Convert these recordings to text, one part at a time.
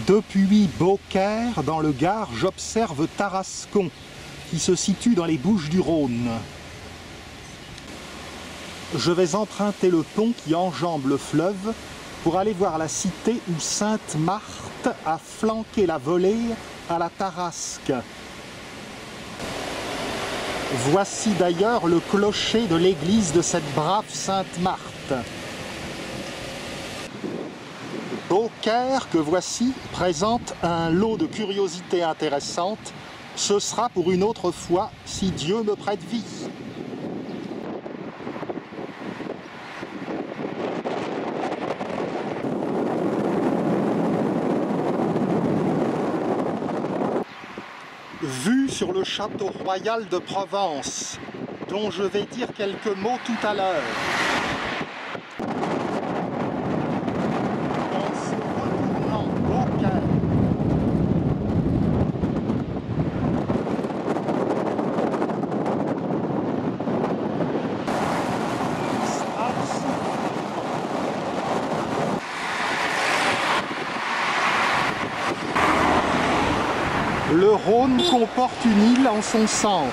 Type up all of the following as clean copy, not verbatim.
Depuis Beaucaire, dans le Gard, j'observe Tarascon, qui se situe dans les Bouches-du-Rhône. Je vais emprunter le pont qui enjambe le fleuve pour aller voir la cité où Sainte Marthe a flanqué la volée à la Tarasque. Voici d'ailleurs le clocher de l'église de cette brave Sainte Marthe. Beaucaire, que voici, présente un lot de curiosités intéressantes. Ce sera pour une autre fois, si Dieu me prête vie. Vue sur le château royal de Provence, dont je vais dire quelques mots tout à l'heure. Le Rhône comporte une île en son centre.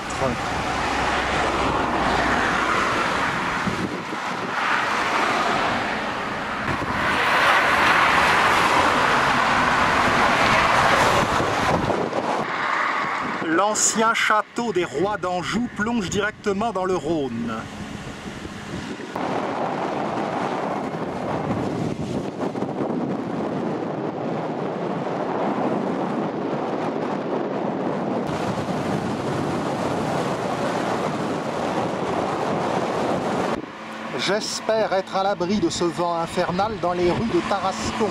L'ancien château des rois d'Anjou plonge directement dans le Rhône. J'espère être à l'abri de ce vent infernal dans les rues de Tarascon.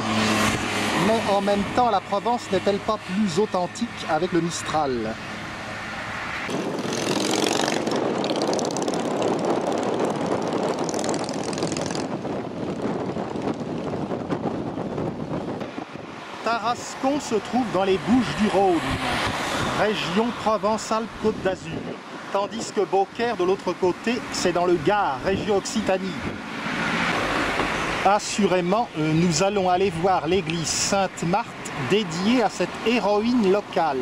Mais en même temps, la Provence n'est-elle pas plus authentique avec le Mistral? Tarascon se trouve dans les Bouches-du-Rhône, région Provence-Alpes-Côte d'Azur. Tandis que Beaucaire, de l'autre côté, c'est dans le Gard, région Occitanie. Assurément, nous allons aller voir l'église Sainte-Marthe dédiée à cette héroïne locale.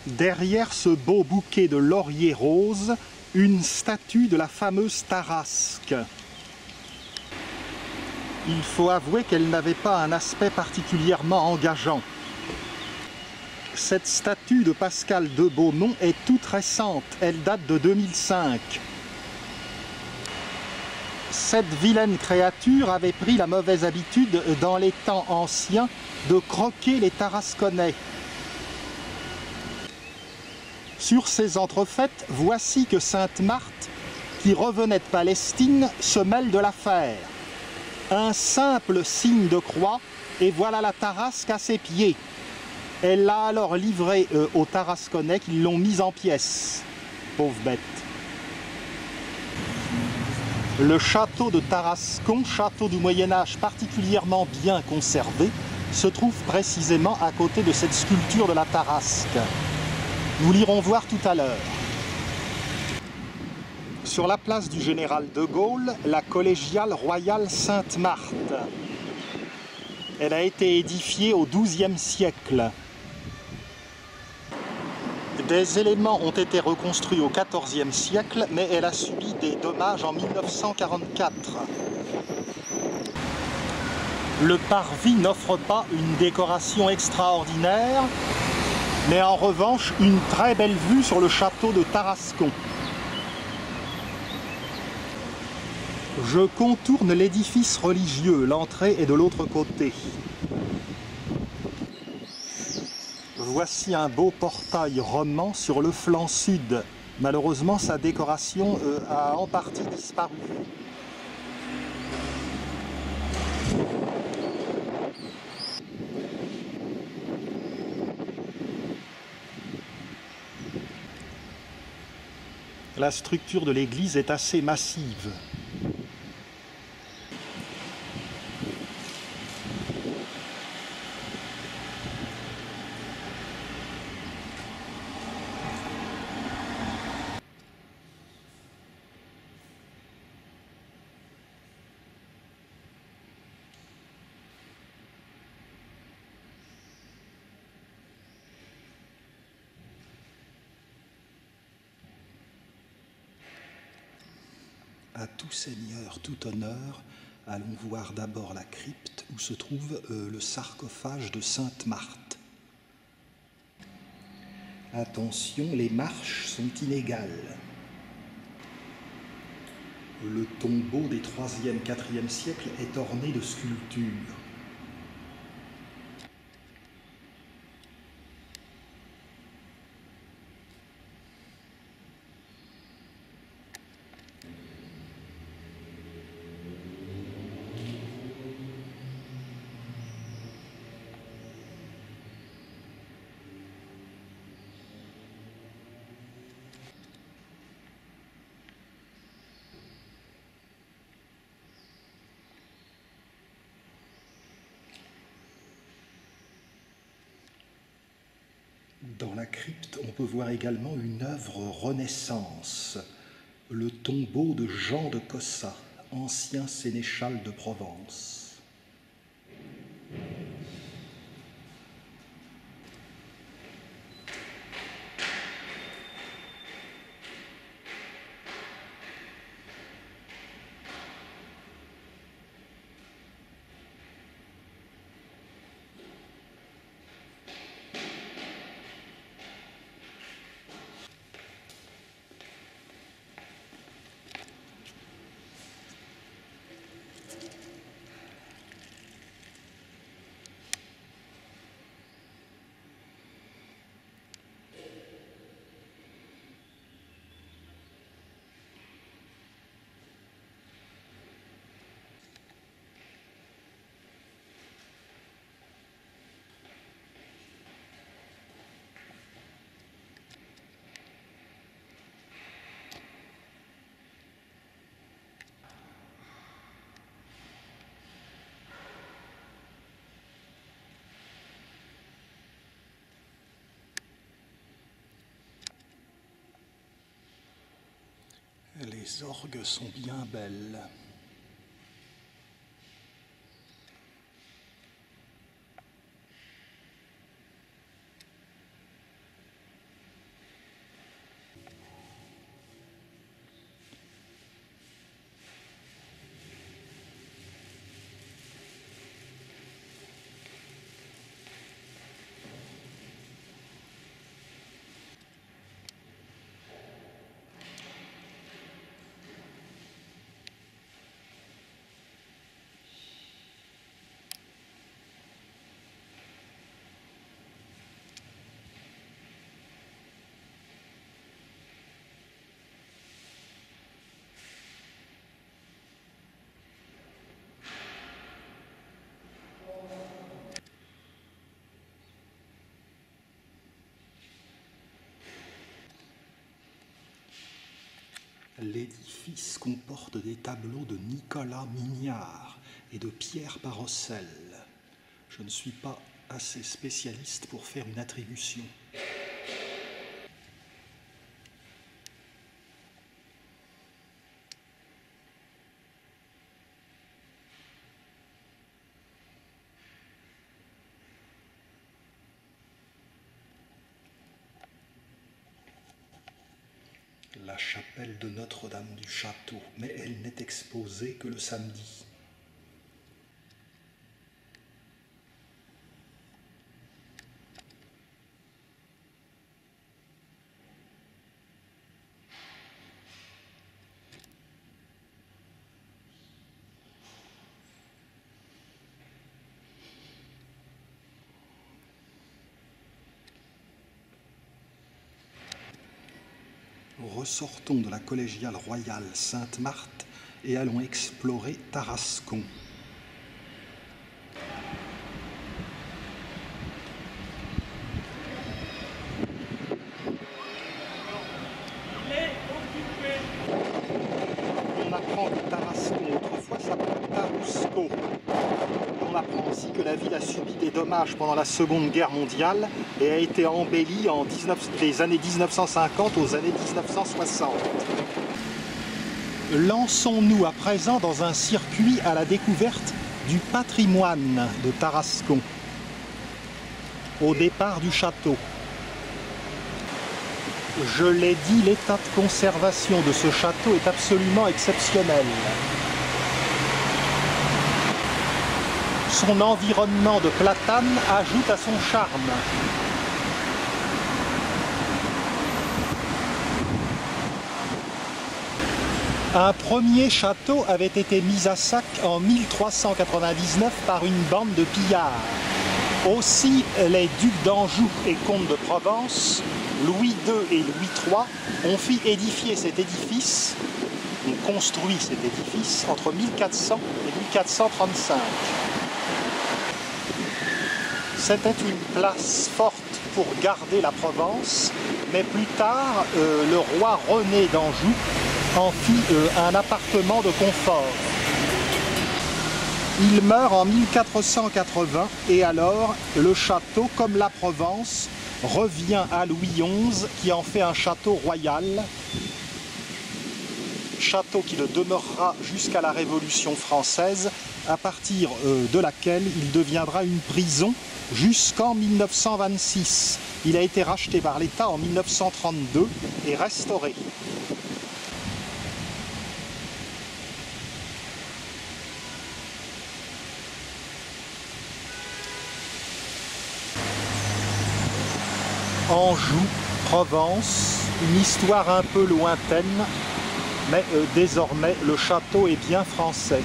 Derrière ce beau bouquet de lauriers roses, une statue de la fameuse Tarasque. Il faut avouer qu'elle n'avait pas un aspect particulièrement engageant. Cette statue de Pascal de Beaumont est toute récente, elle date de 2005. Cette vilaine créature avait pris la mauvaise habitude, dans les temps anciens, de croquer les Tarasconnais. Sur ces entrefaites, voici que Sainte Marthe, qui revenait de Palestine, se mêle de l'affaire. Un simple signe de croix, et voilà la Tarasque à ses pieds. Elle l'a alors livrée aux Tarasconnais qui l'ont mise en pièces. Pauvre bête. Le château de Tarascon, château du Moyen-Âge particulièrement bien conservé, se trouve précisément à côté de cette sculpture de la Tarasque. Nous l'irons voir tout à l'heure. Sur la place du Général de Gaulle, la collégiale royale Sainte-Marthe. Elle a été édifiée au XIIe siècle. Des éléments ont été reconstruits au XIVe siècle, mais elle a subi des dommages en 1944. Le parvis n'offre pas une décoration extraordinaire, mais en revanche une très belle vue sur le château de Tarascon. Je contourne l'édifice religieux, l'entrée est de l'autre côté. Voici un beau portail roman sur le flanc sud. Malheureusement, sa décoration a en partie disparu. La structure de l'église est assez massive. À tout seigneur, tout honneur, allons voir d'abord la crypte où se trouve le sarcophage de Sainte Marthe. Attention, les marches sont inégales. Le tombeau des 3e, 4e siècles est orné de sculptures. Dans la crypte, on peut voir également une œuvre Renaissance, le tombeau de Jean de Cossa, ancien sénéchal de Provence. Les orgues sont bien belles. L'édifice comporte des tableaux de Nicolas Mignard et de Pierre Parossel. Je ne suis pas assez spécialiste pour faire une attribution. La chapelle de Notre-Dame du Château, mais elle n'est exposée que le samedi. Ressortons de la collégiale royale Sainte-Marthe et allons explorer Tarascon. On apprend que Tarascon autrefois s'appelait Tarusco. On apprend aussi que la ville a subi des dommages pendant la Seconde Guerre mondiale et a été embellie en des années 1950 aux années 1960. Lançons-nous à présent dans un circuit à la découverte du patrimoine de Tarascon, au départ du château. Je l'ai dit, l'état de conservation de ce château est absolument exceptionnel. Son environnement de platanes ajoute à son charme. Un premier château avait été mis à sac en 1399 par une bande de pillards. Aussi, les ducs d'Anjou et comtes de Provence, Louis II et Louis III, ont fait édifier cet édifice, ont construit cet édifice entre 1400 et 1435. C'était une place forte pour garder la Provence, mais plus tard, le roi René d'Anjou en fit un appartement de confort. Il meurt en 1480 et alors le château, comme la Provence, revient à Louis XI qui en fait un château royal. Château qui le demeurera jusqu'à la Révolution française, à partir de laquelle il deviendra une prison jusqu'en 1926. Il a été racheté par l'État en 1932 et restauré. Anjou, Provence, une histoire un peu lointaine, mais désormais le château est bien français.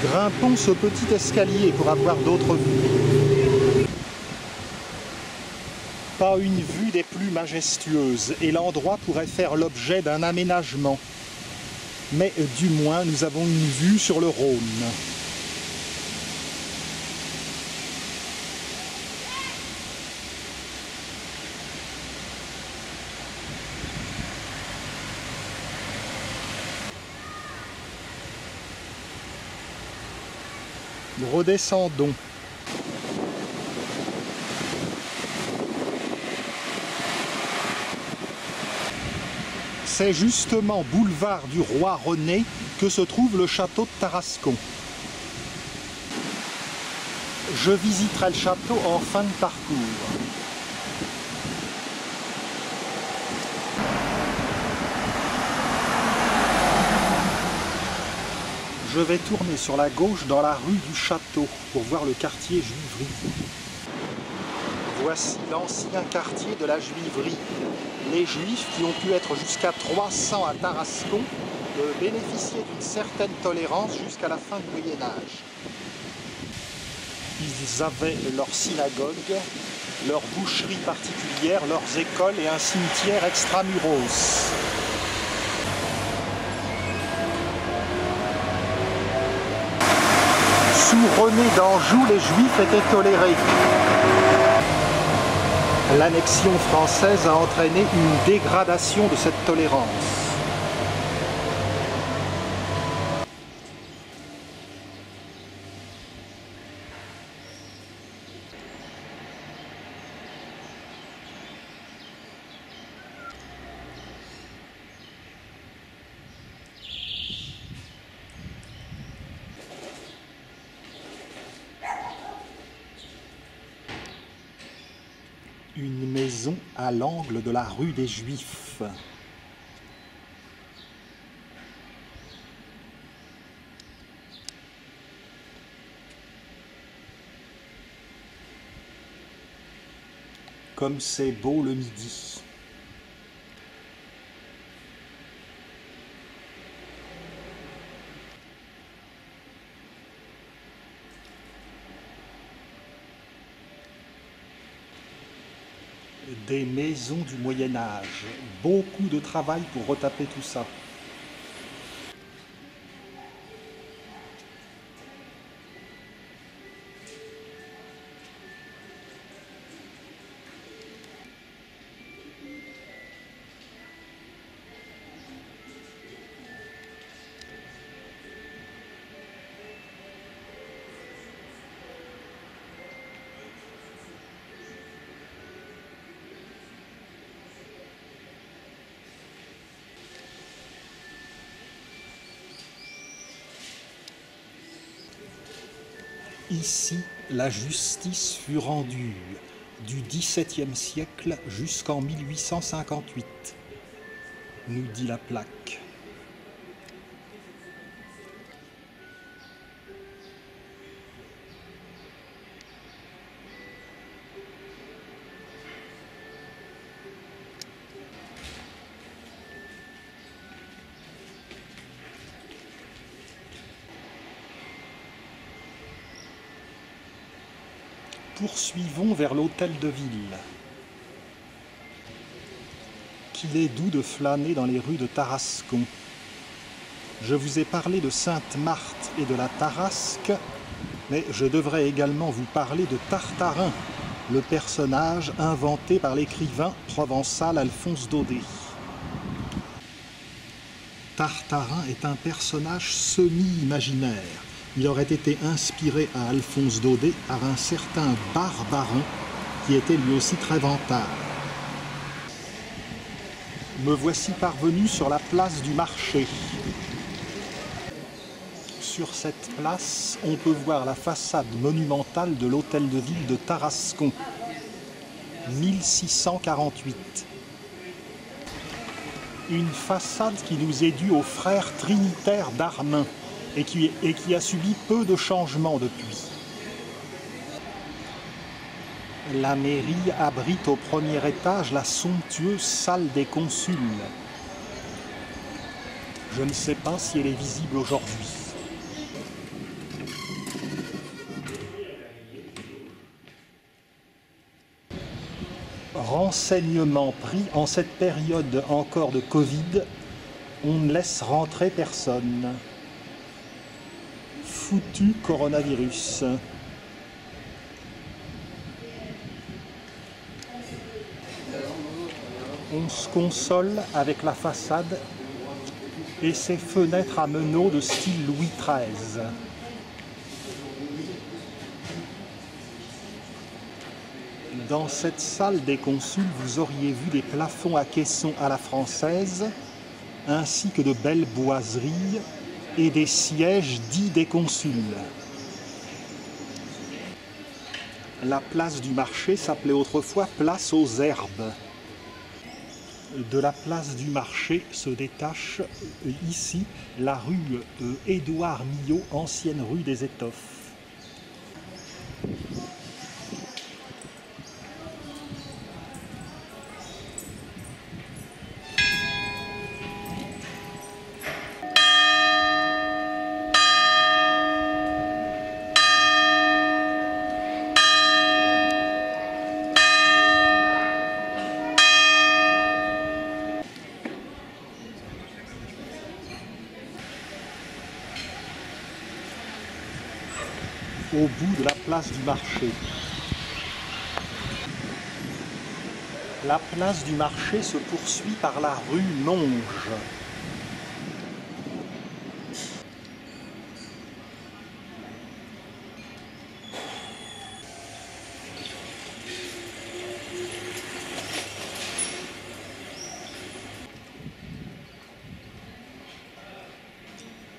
Grimpons ce petit escalier pour avoir d'autres vues. Pas une vue des plus majestueuses, et l'endroit pourrait faire l'objet d'un aménagement. Mais du moins, nous avons une vue sur le Rhône. Redescendons. C'est justement boulevard du Roi René que se trouve le château de Tarascon. Je visiterai le château en fin de parcours. Je vais tourner sur la gauche dans la rue du Château pour voir le quartier Juiverie. Voici l'ancien quartier de la Juiverie. Les Juifs, qui ont pu être jusqu'à 300 à Tarascon, bénéficiaient d'une certaine tolérance jusqu'à la fin du Moyen-Âge. Ils avaient leur synagogue, leur boucherie particulière, leurs écoles et un cimetière extramuros. Sous René d'Anjou, les Juifs étaient tolérés. L'annexion française a entraîné une dégradation de cette tolérance. Une maison à l'angle de la rue des Juifs. Comme c'est beau le midi. Des maisons du Moyen-Âge. Beaucoup de travail pour retaper tout ça. Ici, la justice fut rendue. du XVIIe siècle jusqu'en 1858, nous dit la plaque. Poursuivons vers l'hôtel de ville. Qu'il est doux de flâner dans les rues de Tarascon. Je vous ai parlé de Sainte-Marthe et de la Tarasque, mais je devrais également vous parler de Tartarin, le personnage inventé par l'écrivain provençal Alphonse Daudet. Tartarin est un personnage semi-imaginaire. Il aurait été inspiré à Alphonse Daudet par un certain Barbarin, qui était lui aussi très vantard. Me voici parvenu sur la place du marché. Sur cette place, on peut voir la façade monumentale de l'hôtel de ville de Tarascon, 1648. Une façade qui nous est due aux frères trinitaires d'Armin et qui a subi peu de changements depuis. La mairie abrite au premier étage la somptueuse salle des consuls. Je ne sais pas si elle est visible aujourd'hui. Renseignement pris en cette période encore de Covid, on ne laisse rentrer personne. Foutu coronavirus. On se console avec la façade et ses fenêtres à meneaux de style Louis XIII. Dans cette salle des consuls, vous auriez vu des plafonds à caissons à la française, ainsi que de belles boiseries et des sièges dits des consuls. La place du marché s'appelait autrefois place aux herbes. De la place du marché se détache ici la rue Édouard Millot, ancienne rue des Étoffes. Au bout de la place du marché. La place du marché se poursuit par la rue Monge.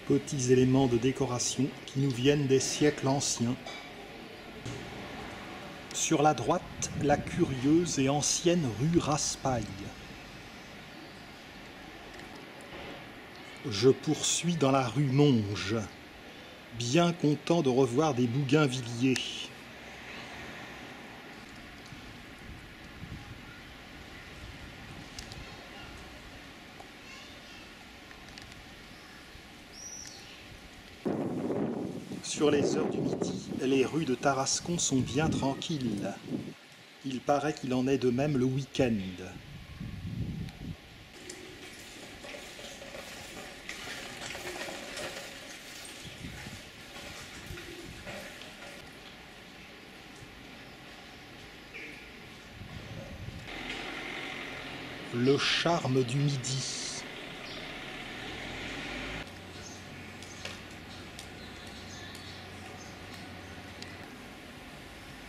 Petits éléments de décoration qui nous viennent des siècles anciens. Sur la droite, la curieuse et ancienne rue Raspail. Je poursuis dans la rue Monge, bien content de revoir des bougainvilliers. Sur les heures du midi, les rues de Tarascon sont bien tranquilles. Il paraît qu'il en est de même le week-end. Le charme du midi.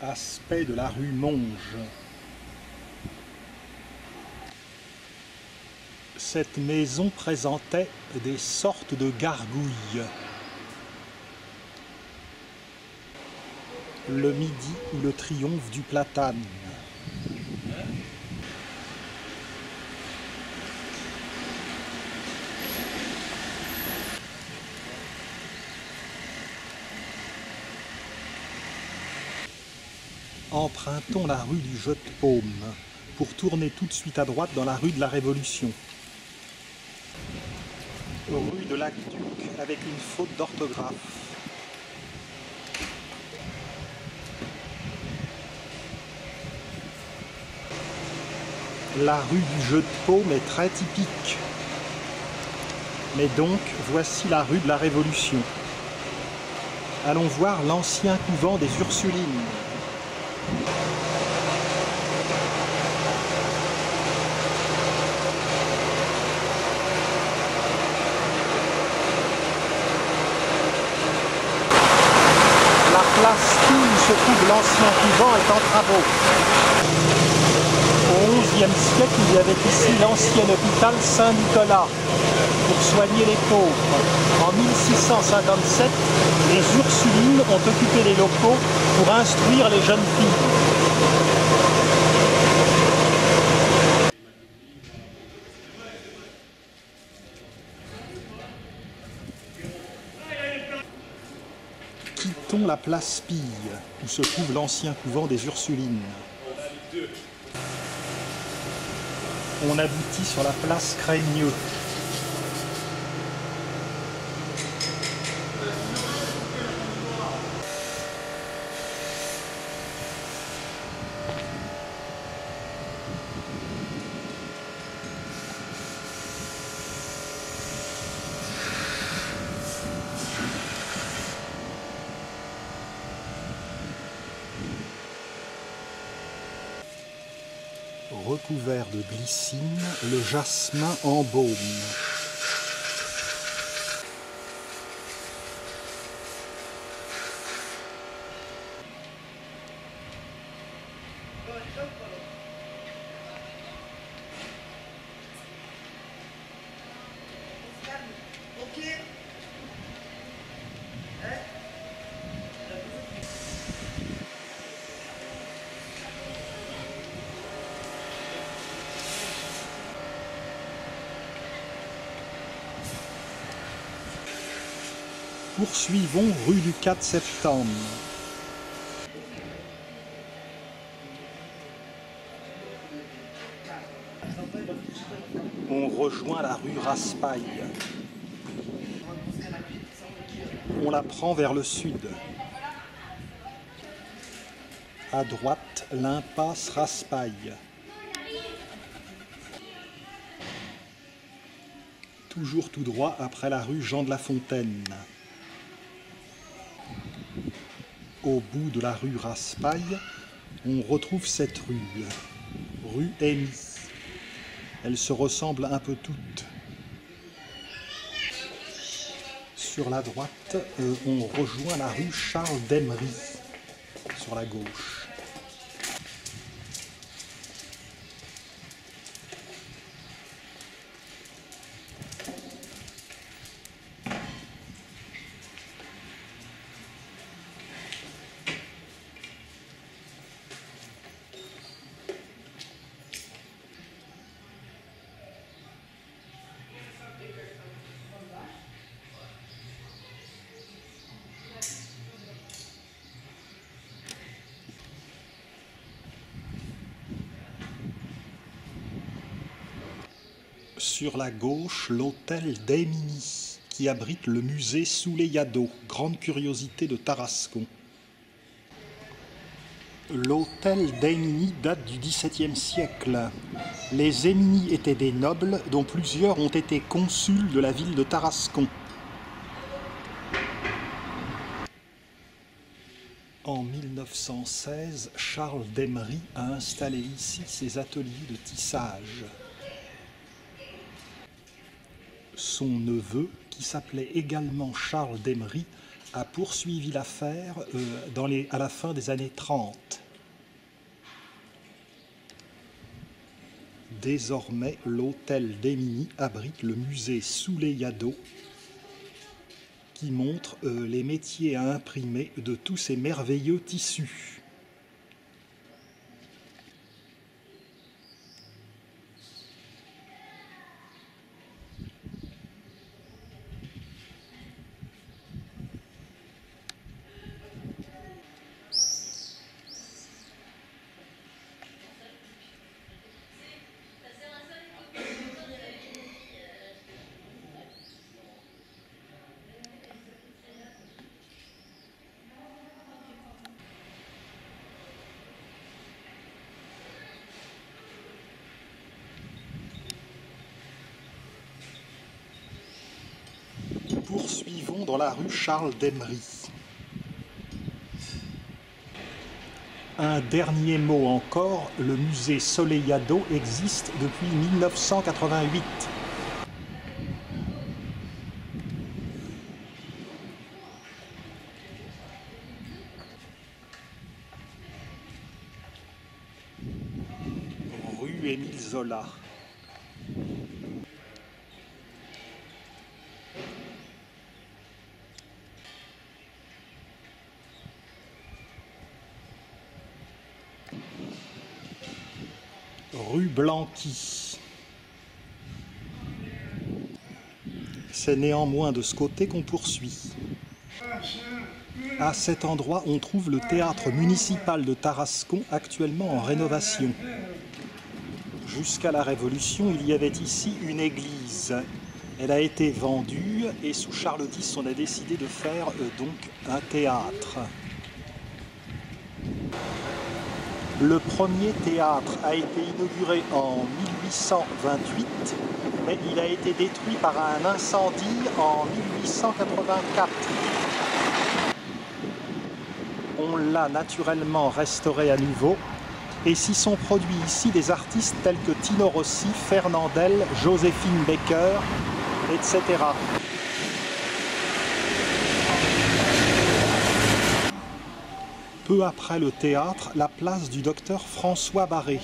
Aspect de la rue Monge. Cette maison présentait des sortes de gargouilles. Le midi ou le triomphe du platane. Empruntons la rue du Jeu-de-Paume pour tourner tout de suite à droite dans la rue de la Révolution. Rue de l'Aqueduc avec une faute d'orthographe. La rue du Jeu-de-Paume est très typique. Mais donc, voici la rue de la Révolution. Allons voir l'ancien couvent des Ursulines. La place où se trouve l'ancien couvent est en travaux. Au XIe siècle, il y avait ici l'ancien hôpital Saint-Nicolas pour soigner les pauvres. En 1657, les Ursulines ont occupé les locaux pour instruire les jeunes filles. Quittons la place Pille, où se trouve l'ancien couvent des Ursulines. On aboutit sur la place Crémieux. Recouvert de glycine, le jasmin embaume. Poursuivons rue du 4 septembre. On rejoint la rue Raspail. On la prend vers le sud. À droite, l'impasse Raspail. Toujours tout droit après la rue Jean de la Fontaine. Au bout de la rue Raspail, on retrouve cette rue Émy. Elles se ressemblent un peu toutes. Sur la droite, on rejoint la rue Charles d'Emery, sur la gauche. Sur la gauche, l'hôtel d'Émini, qui abrite le musée Souleymane, grande curiosité de Tarascon. L'hôtel d'Émini date du XVIIe siècle. Les Émini étaient des nobles, dont plusieurs ont été consuls de la ville de Tarascon. En 1916, Charles d'Emery a installé ici ses ateliers de tissage. Son neveu, qui s'appelait également Charles d'Emery, a poursuivi l'affaire à la fin des années 30. Désormais, l'hôtel d'Émini abrite le musée Souleymane, qui montre les métiers à imprimer de tous ces merveilleux tissus. poursuivons dans la rue Charles d'Emery. Un dernier mot encore, le musée Soleillado existe depuis 1988. Rue Émile Zola. Rue Blanqui. C'est néanmoins de ce côté qu'on poursuit. À cet endroit, on trouve le théâtre municipal de Tarascon, actuellement en rénovation. Jusqu'à la Révolution, il y avait ici une église. Elle a été vendue et sous Charles X, on a décidé de faire donc un théâtre. Le premier théâtre a été inauguré en 1828, mais il a été détruit par un incendie en 1884. On l'a naturellement restauré à nouveau, et s'y sont produits ici des artistes tels que Tino Rossi, Fernandel, Joséphine Baker, etc. Peu après le théâtre, la place du docteur François Barré.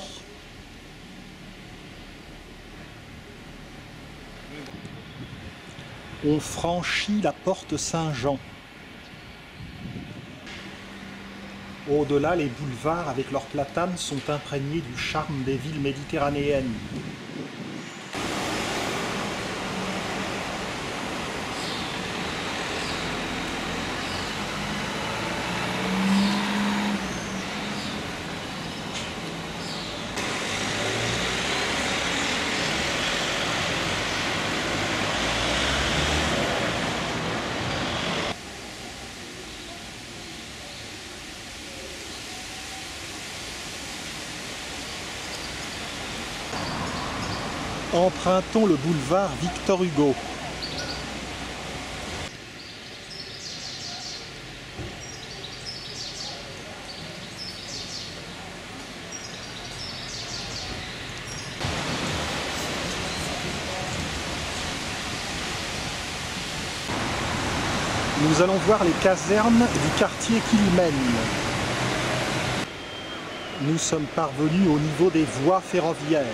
On franchit la porte Saint-Jean. Au-delà, les boulevards avec leurs platanes sont imprégnés du charme des villes méditerranéennes. Empruntons le boulevard Victor Hugo. Nous allons voir les casernes du quartier Quilmen. Nous sommes parvenus au niveau des voies ferroviaires.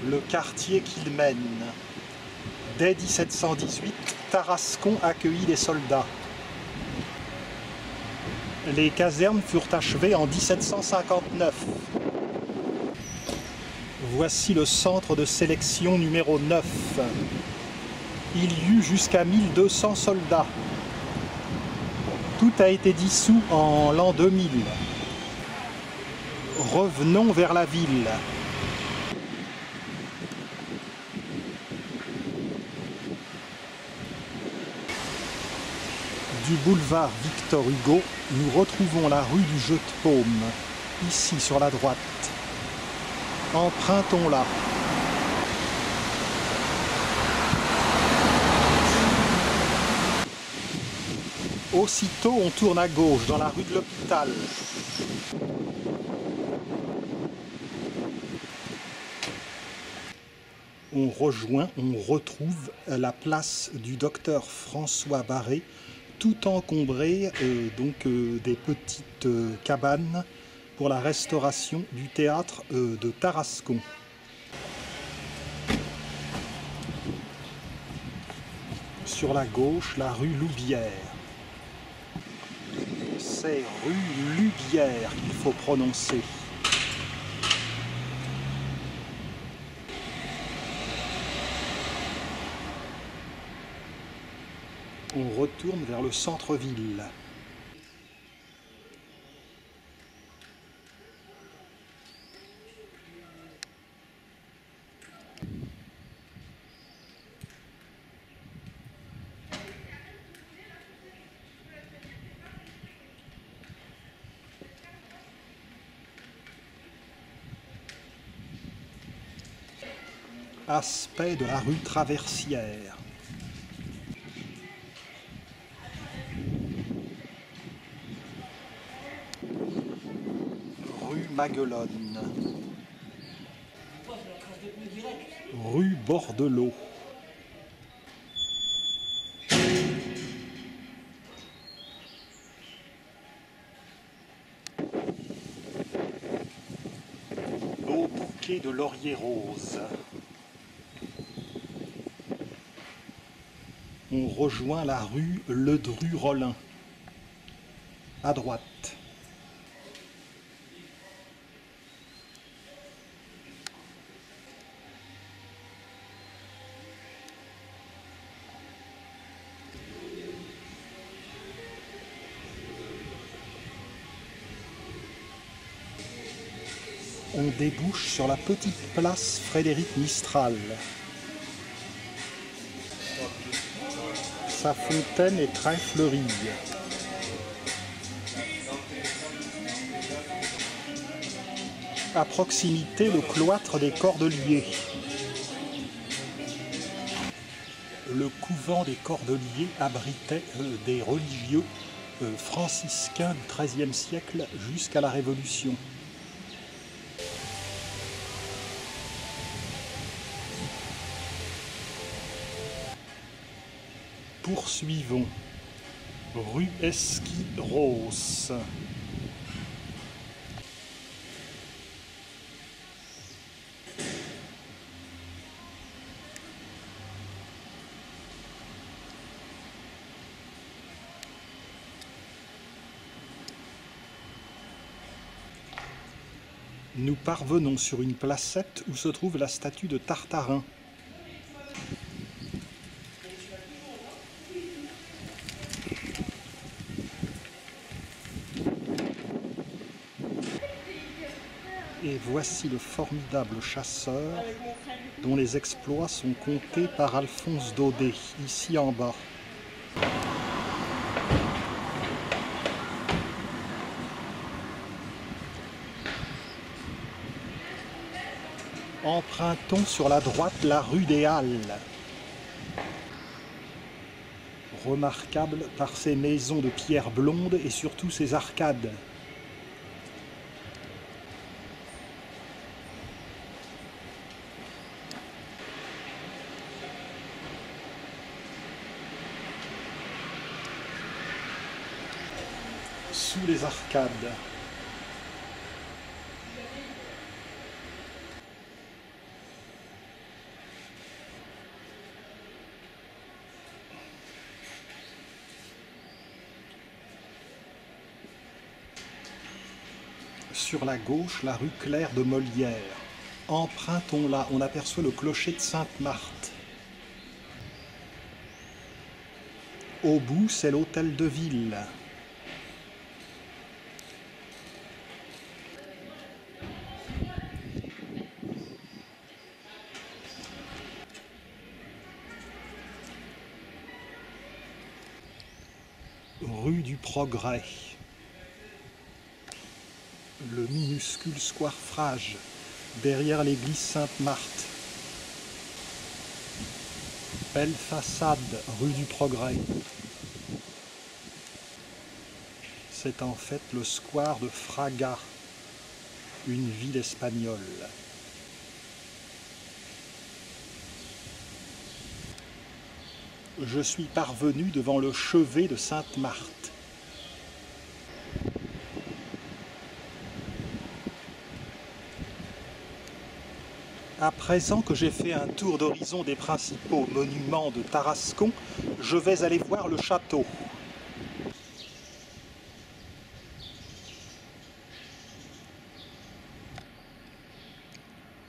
Le quartier Quilmen. Dès 1718, Tarascon accueillit les soldats. Les casernes furent achevées en 1759. Voici le centre de sélection numéro 9. Il y eut jusqu'à 1200 soldats. Tout a été dissous en l'an 2000. Revenons vers la ville. Du boulevard Victor Hugo, nous retrouvons la rue du Jeu de Paume, ici sur la droite. Empruntons-la. Aussitôt, on tourne à gauche dans la rue de l'Hôpital. On retrouve la place du docteur François Barré, tout encombré des petites cabanes pour la restauration du théâtre de Tarascon. Sur la gauche, la rue Loubière. C'est rue Lubière qu'il faut prononcer. On retourne vers le centre-ville. Aspect de la rue Traversière. Rue Maguelonne. Rue Bordelot. Beau bouquet de lauriers roses. On rejoint la rue Ledru-Rollin, à droite. On débouche sur la petite place Frédéric-Mistral. Sa fontaine est très fleurie. À proximité, le cloître des Cordeliers. Le couvent des Cordeliers abritait des religieux franciscains du XIIIe siècle jusqu'à la Révolution. Poursuivons. Rue Esquiros. Nous parvenons sur une placette où se trouve la statue de Tartarin. Et voici le formidable chasseur dont les exploits sont comptés par Alphonse Daudet, ici en bas. Empruntons sur la droite la rue des Halles, remarquable par ses maisons de pierre blonde et surtout ses arcades. Sous les arcades, sur la gauche, la rue Claire de Molière. Empruntons-la, on aperçoit le clocher de Sainte-Marthe. Au bout, c'est l'hôtel de ville. Rue du Progrès. Le minuscule square Frage, derrière l'église Sainte-Marthe. Belle façade, rue du Progrès. C'est en fait le square de Fraga, une ville espagnole. Je suis parvenu devant le chevet de Sainte-Marthe. À présent que j'ai fait un tour d'horizon des principaux monuments de Tarascon, je vais aller voir le château.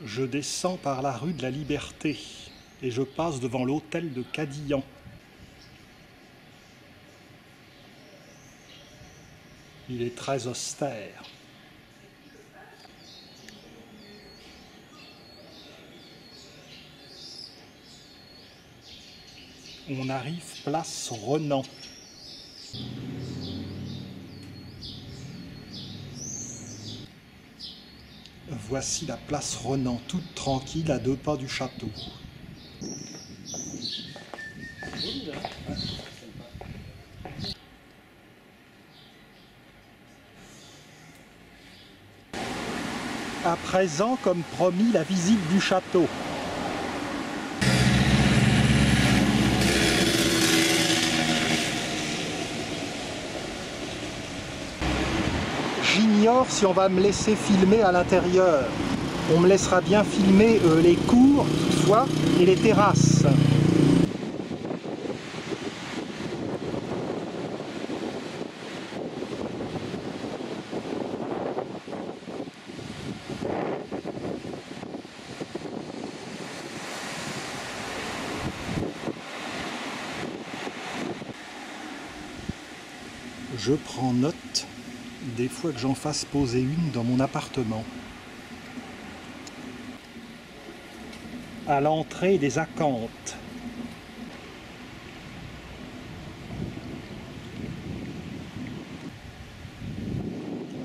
Je descends par la rue de la Liberté et je passe devant l'hôtel de Cadillan. Il est très austère. On arrive place Renan. Voici la place Renan, toute tranquille à 2 pas du château. À présent, comme promis, la visite du château. J'ignore si on va me laisser filmer à l'intérieur. On me laissera bien filmer les cours, toutefois, et les terrasses. Je prends note des fois que j'en fasse poser une dans mon appartement. À l'entrée des Acanthes.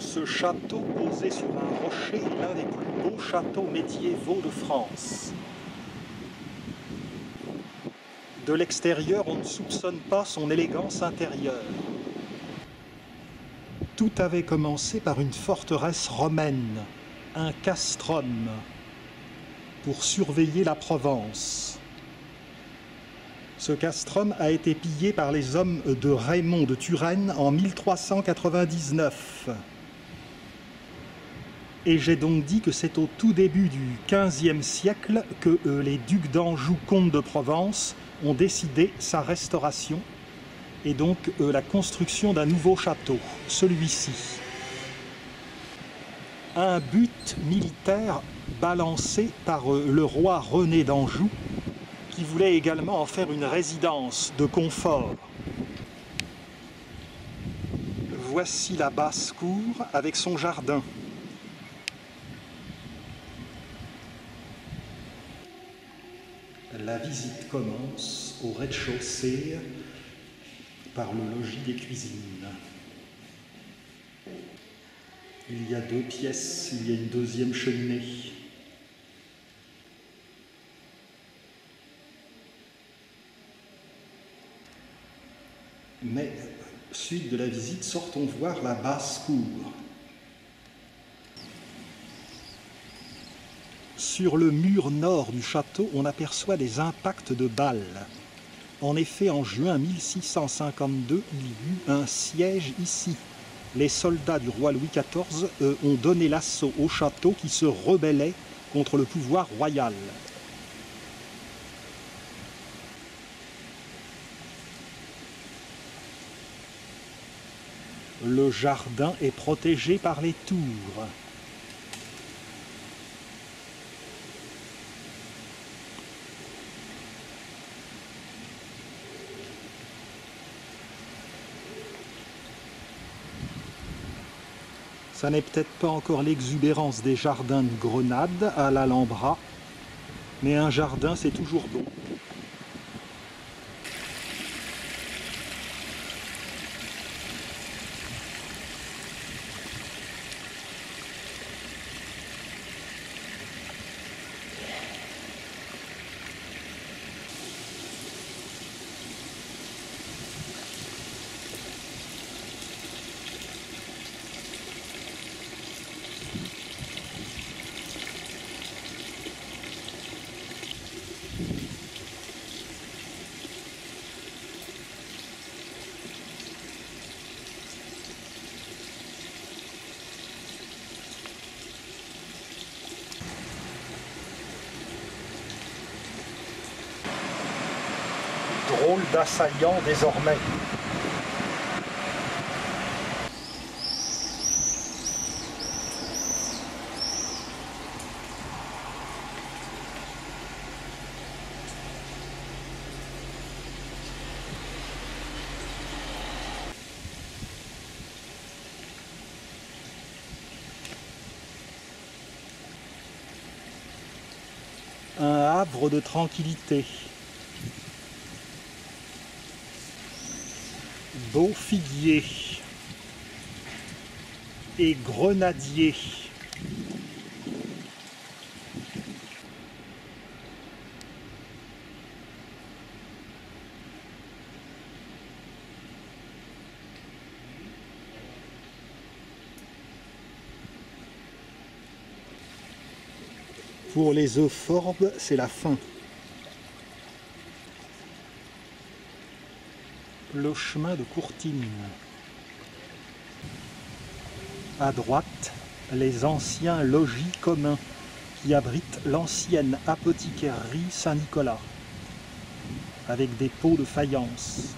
Ce château posé sur un rocher est l'un des plus beaux châteaux médiévaux de France. De l'extérieur, on ne soupçonne pas son élégance intérieure. Tout avait commencé par une forteresse romaine, un castrum, pour surveiller la Provence. Ce castrum a été pillé par les hommes de Raymond de Turenne en 1399. Et j'ai donc dit que c'est au tout début du XVe siècle que les ducs d'Anjou, comtes de Provence, ont décidé sa restauration et donc la construction d'un nouveau château, celui-ci. Un but militaire balancé par le roi René d'Anjou, qui voulait également en faire une résidence de confort. Voici la basse-cour avec son jardin. La visite commence au rez-de-chaussée par le logis des cuisines. Il y a 2 pièces, il y a une 2e cheminée. Mais, suite de la visite, sortons voir la basse-cour. Sur le mur nord du château, on aperçoit des impacts de balles. En effet, en juin 1652, il y eut un siège ici. Les soldats du roi Louis XIV ont donné l'assaut au château qui se rebellait contre le pouvoir royal. Le jardin est protégé par les tours. Ça n'est peut-être pas encore l'exubérance des jardins de Grenade à l'Alhambra, mais un jardin, c'est toujours beau. Drôle d'assaillant désormais. Un havre de tranquillité. Beau figuier et grenadier. Pour les euphorbes, c'est la fin. Le chemin de Courtine. À droite, les anciens logis communs qui abritent l'ancienne apothicairerie Saint-Nicolas, avec des pots de faïence.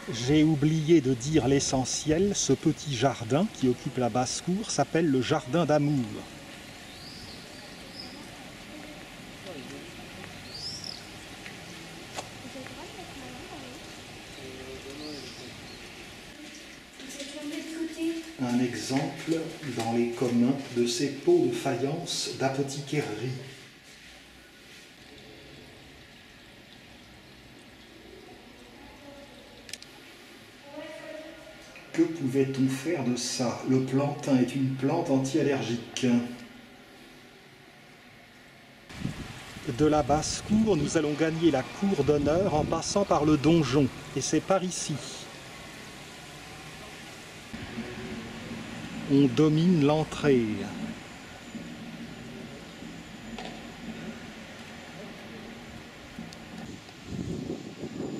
J'ai oublié de dire l'essentiel, ce petit jardin qui occupe la basse-cour s'appelle le jardin d'amour. Un exemple dans les communs de ces pots de faïence d'apothicairerie. Que pouvait-on faire de ça? Le plantain est une plante anti-allergique. De la basse-cour, nous allons gagner la cour d'honneur en passant par le donjon. Et c'est par ici. On domine l'entrée.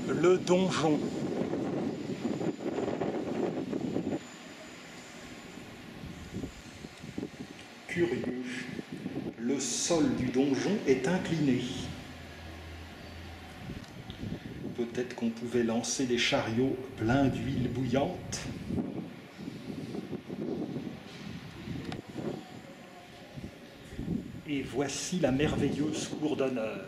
Le donjon. Curieux. Le sol du donjon est incliné. Peut-être qu'on pouvait lancer des chariots pleins d'huile bouillante. Et voici la merveilleuse cour d'honneur.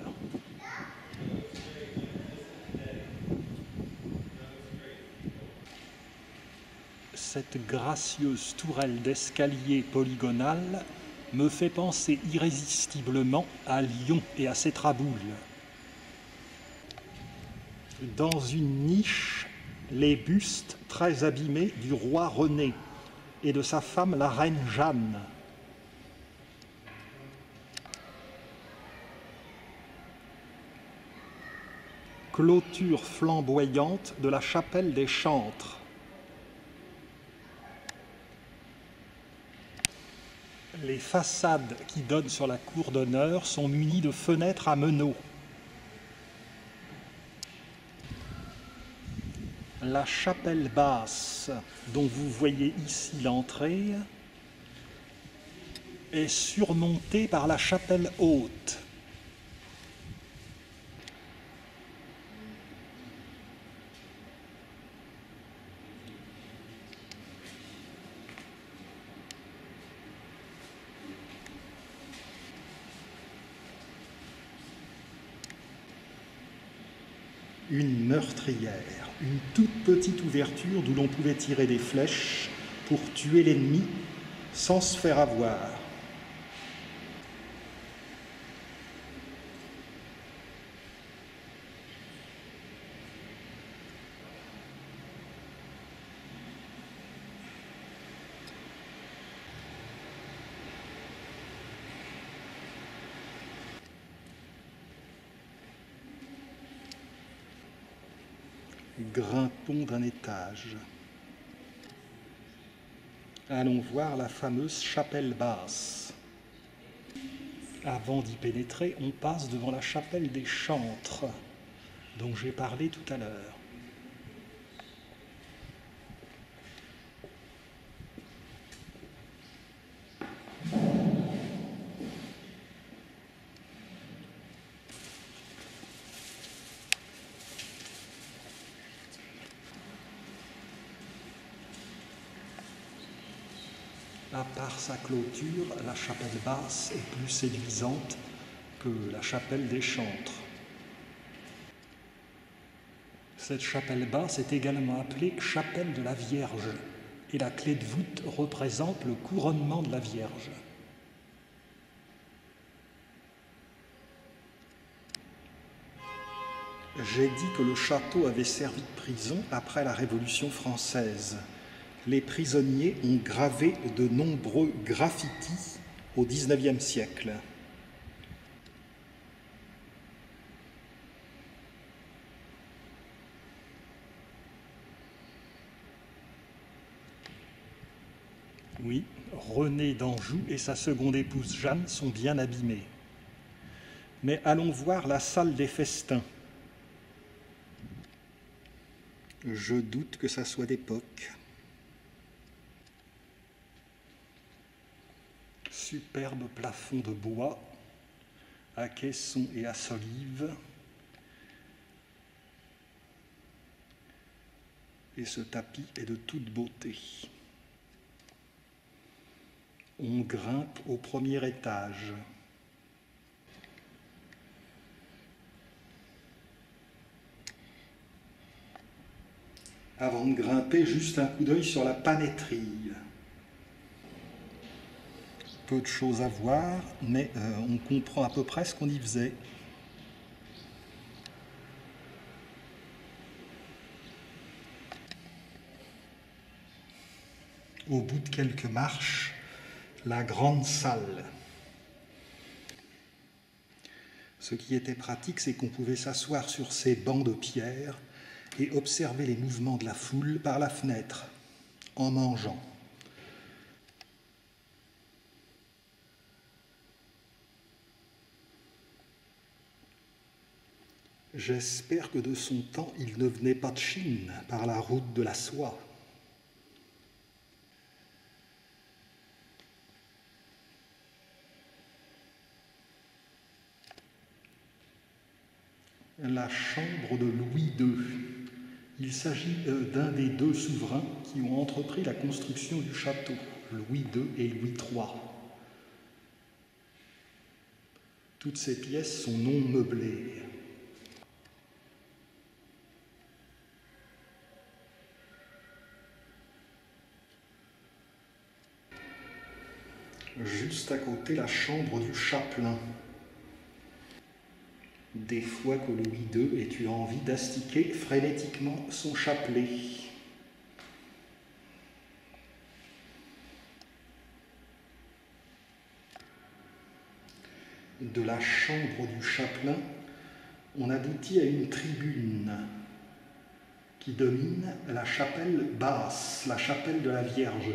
Cette gracieuse tourelle d'escalier polygonale me fait penser irrésistiblement à Lyon et à ses traboules. Dans une niche, les bustes très abîmés du roi René et de sa femme la reine Jeanne. Clôture flamboyante de la chapelle des Chantres. Les façades qui donnent sur la cour d'honneur sont munies de fenêtres à meneaux. La chapelle basse, dont vous voyez ici l'entrée, est surmontée par la chapelle haute. Une meurtrière, une toute petite ouverture d'où l'on pouvait tirer des flèches pour tuer l'ennemi sans se faire avoir. Grimpons d'un étage. Allons voir la fameuse chapelle basse. Avant d'y pénétrer, on passe devant la chapelle des Chantres, dont j'ai parlé tout à l'heure. À part sa clôture, la chapelle basse est plus séduisante que la chapelle des Chantres. Cette chapelle basse est également appelée chapelle de la Vierge, et la clé de voûte représente le couronnement de la Vierge. J'ai dit que le château avait servi de prison après la Révolution française. Les prisonniers ont gravé de nombreux graffitis au XIXe siècle. Oui, René d'Anjou et sa seconde épouse Jeanne sont bien abîmés. Mais allons voir la salle des festins. Je doute que ça soit d'époque. Superbe plafond de bois, à caissons et à solives. Et ce tapis est de toute beauté. On grimpe au premier étage. Avant de grimper, juste un coup d'œil sur la paneterie. Peu de choses à voir, mais on comprend à peu près ce qu'on y faisait. Au bout de quelques marches, la grande salle. Ce qui était pratique, c'est qu'on pouvait s'asseoir sur ces bancs de pierre et observer les mouvements de la foule par la fenêtre, en mangeant. J'espère que de son temps, il ne venait pas de Chine par la route de la soie. La chambre de Louis II. Il s'agit d'un des deux souverains qui ont entrepris la construction du château, Louis II et Louis III. Toutes ces pièces sont non meublées. Juste à côté, la chambre du chapelain. Des fois que Louis II ait eu envie d'astiquer frénétiquement son chapelet. De la chambre du chapelain, on aboutit à une tribune qui domine la chapelle basse, la chapelle de la Vierge.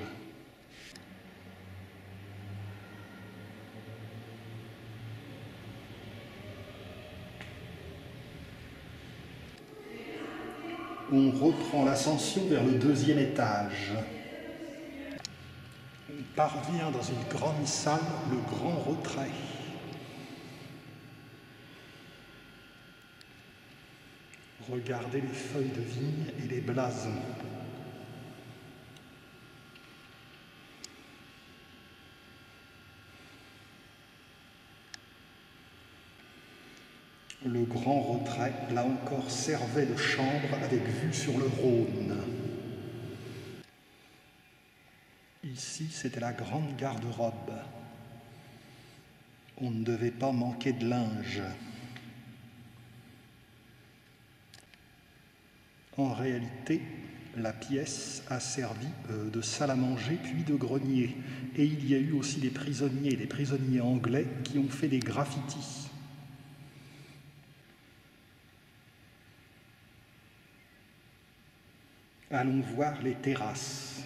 On reprend l'ascension vers le deuxième étage. On parvient dans une grande salle, le grand retrait. Regardez les feuilles de vigne et les blasons. Le grand retrait, là encore, servait de chambre avec vue sur le Rhône. Ici, c'était la grande garde-robe. On ne devait pas manquer de linge. En réalité, la pièce a servi de salle à manger puis de grenier. Et il y a eu aussi des prisonniers anglais qui ont fait des graffitis. Allons voir les terrasses.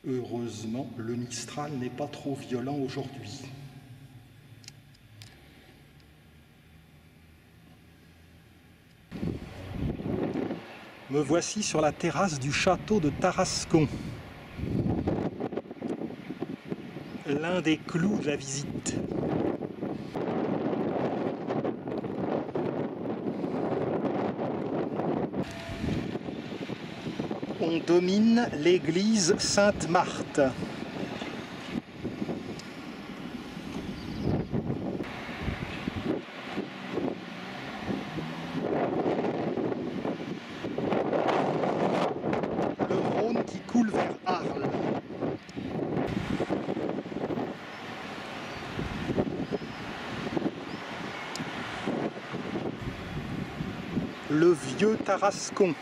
Heureusement, le Mistral n'est pas trop violent aujourd'hui. Me voici sur la terrasse du château de Tarascon. L'un des clous de la visite. On domine l'église Sainte-Marthe. Le Rhône qui coule vers Arles. Le vieux Tarascon.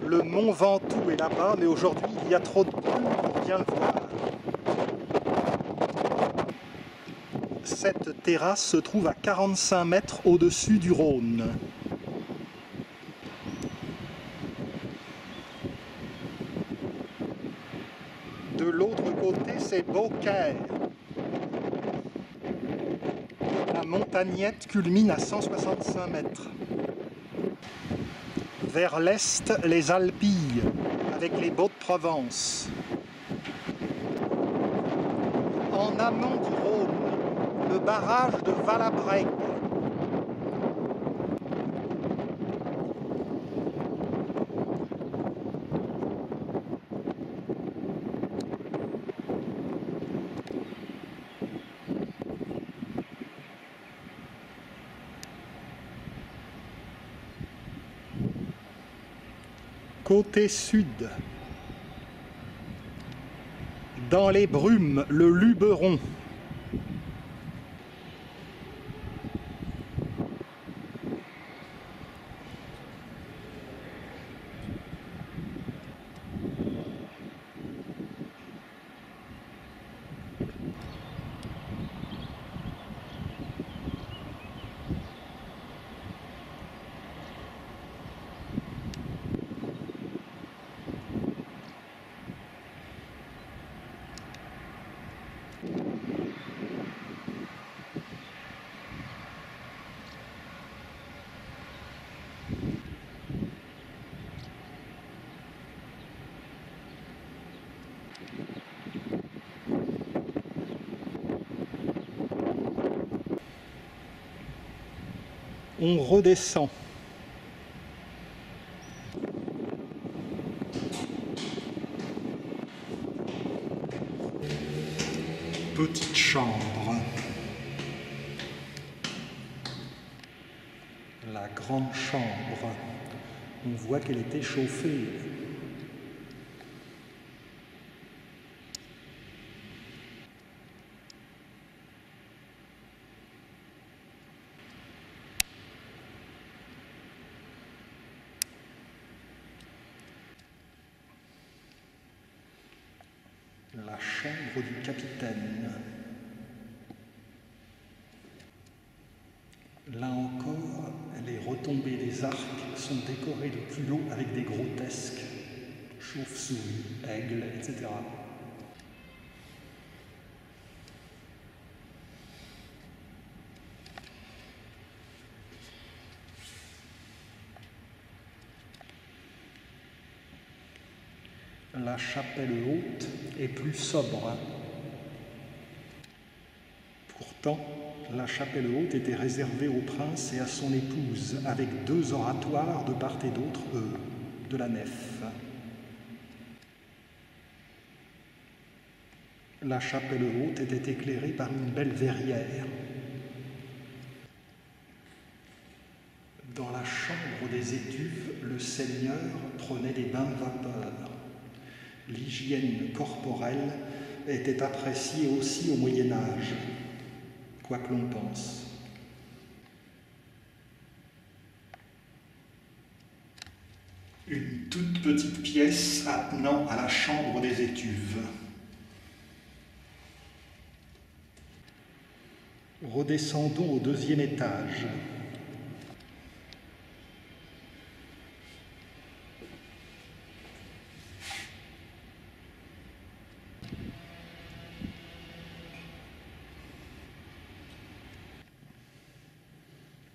Le Mont Ventoux est là-bas, mais aujourd'hui il y a trop de brume pour bien le voir. Cette terrasse se trouve à 45 mètres au-dessus du Rhône. De l'autre côté, c'est Beaucaire. La montagnette culmine à 165 mètres. Vers l'est, les Alpilles, avec les Baux-de-Provence. En amont du Rhône, le barrage de Valabrègue. Côté sud, dans les brumes, le Luberon. On redescend. Petite chambre. La grande chambre. On voit qu'elle était chauffée. La chambre du capitaine. Là encore, les retombées des arcs sont décorées de culots avec des grotesques, chauves-souris, aigles, etc. La chapelle haute est plus sobre. Pourtant, la chapelle haute était réservée au prince et à son épouse, avec 2 oratoires de part et d'autre de la nef. La chapelle haute était éclairée par une belle verrière. Dans la chambre des étuves, le seigneur prenait des bains de vapeur. L'hygiène corporelle était appréciée aussi au Moyen-Âge, quoi que l'on pense. Une toute petite pièce attenant à la chambre des étuves. Redescendons au 2e étage.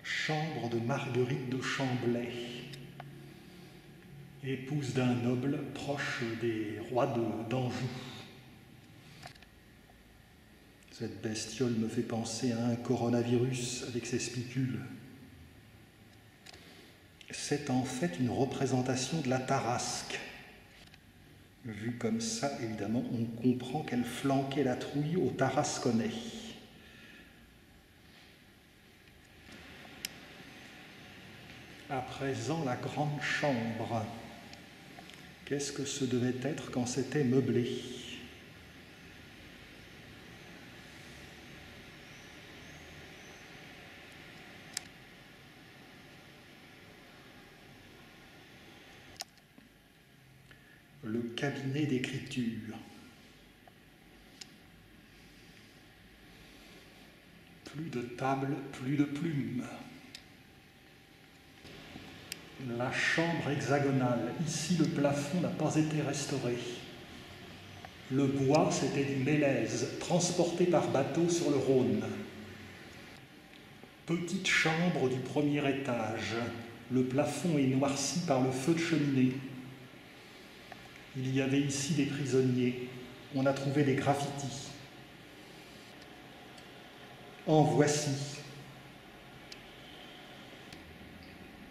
Chambre de Marguerite de Chamblay, épouse d'un noble proche des rois d'Anjou. Cette bestiole me fait penser à un coronavirus avec ses spicules. C'est en fait une représentation de la Tarasque. Vu comme ça, évidemment, on comprend qu'elle flanquait la trouille aux Tarasconnais. À présent, la grande chambre. Qu'est-ce que ce devait être quand c'était meublé? Le cabinet d'écriture. Plus de table, plus de plumes. La chambre hexagonale. Ici, le plafond n'a pas été restauré. Le bois, c'était du mélèze, transporté par bateau sur le Rhône. Petite chambre du premier étage. Le plafond est noirci par le feu de cheminée. Il y avait ici des prisonniers. On a trouvé des graffitis. En voici.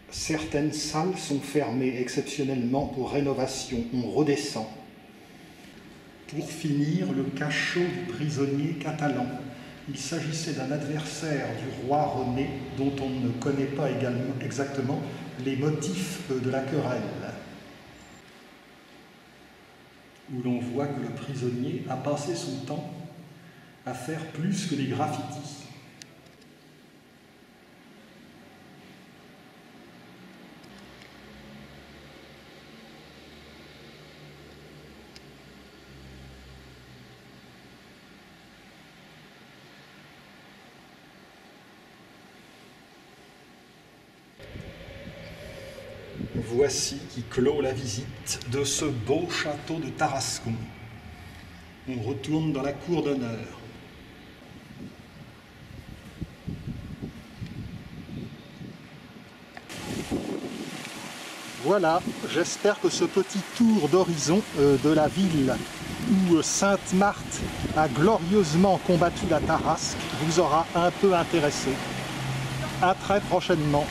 Certaines salles sont fermées exceptionnellement pour rénovation. On redescend. Pour finir, le cachot du prisonnier catalan. Il s'agissait d'un adversaire du roi René dont on ne connaît pas exactement les motifs de la querelle. Où l'on voit que le prisonnier a passé son temps à faire plus que des graffitis. Voici qui clôt la visite de ce beau château de Tarascon. On retourne dans la cour d'honneur. Voilà, j'espère que ce petit tour d'horizon de la ville où Sainte-Marthe a glorieusement combattu la Tarasque vous aura un peu intéressé. À très prochainement.